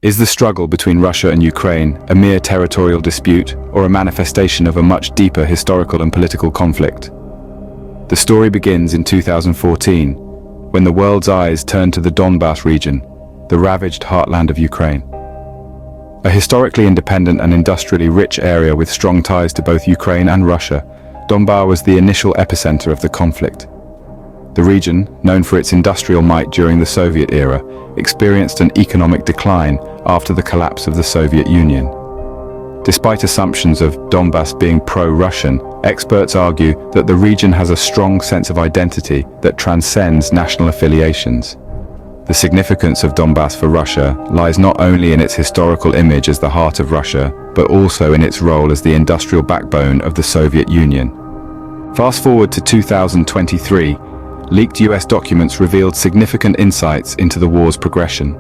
Is the struggle between Russia and Ukraine a mere territorial dispute or a manifestation of a much deeper historical and political conflict? The story begins in 2014, when the world's eyes turned to the Donbas region, the ravaged heartland of Ukraine. A historically independent and industrially rich area with strong ties to both Ukraine and Russia, Donbas was the initial epicenter of the conflict. The region, known for its industrial might during the Soviet era, experienced an economic decline after the collapse of the Soviet Union. Despite assumptions of Donbas being pro-Russian, experts argue that the region has a strong sense of identity that transcends national affiliations. The significance of Donbas for Russia lies not only in its historical image as the heart of Russia, but also in its role as the industrial backbone of the Soviet Union. Fast forward to 2023, leaked US documents revealed significant insights into the war's progression.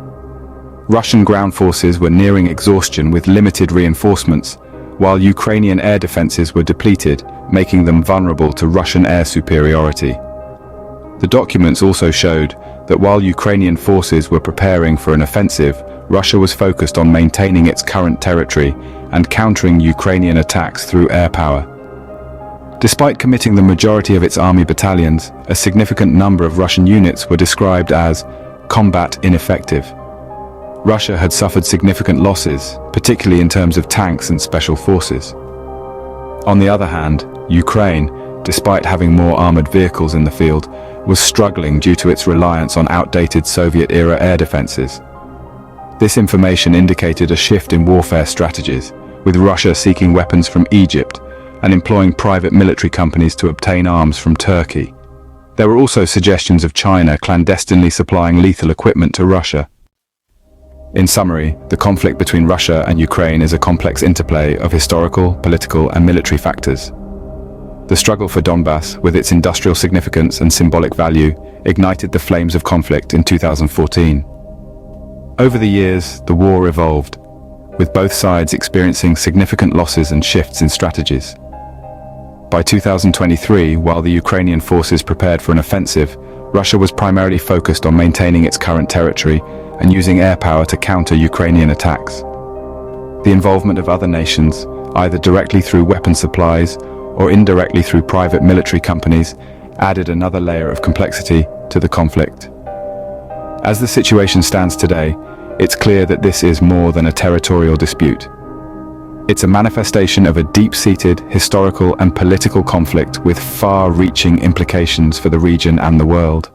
Russian ground forces were nearing exhaustion with limited reinforcements, while Ukrainian air defenses were depleted, making them vulnerable to Russian air superiority. The documents also showed that while Ukrainian forces were preparing for an offensive, Russia was focused on maintaining its current territory and countering Ukrainian attacks through air power. Despite committing the majority of its army battalions, a significant number of Russian units were described as combat ineffective. Russia had suffered significant losses, particularly in terms of tanks and special forces. On the other hand, Ukraine, despite having more armored vehicles in the field, was struggling due to its reliance on outdated Soviet-era air defenses. This information indicated a shift in warfare strategies, with Russia seeking weapons from Egypt and employing private military companies to obtain arms from Turkey. There were also suggestions of China clandestinely supplying lethal equipment to Russia. In summary, the conflict between Russia and Ukraine is a complex interplay of historical, political, and military factors. The struggle for Donbas, with its industrial significance and symbolic value, ignited the flames of conflict in 2014. Over the years, the war evolved, with both sides experiencing significant losses and shifts in strategies. By 2023, while the Ukrainian forces prepared for an offensive, Russia was primarily focused on maintaining its current territory and using air power to counter Ukrainian attacks. The involvement of other nations, either directly through weapon supplies or indirectly through private military companies, added another layer of complexity to the conflict. As the situation stands today, it's clear that this is more than a territorial dispute. It's a manifestation of a deep-seated historical and political conflict with far-reaching implications for the region and the world.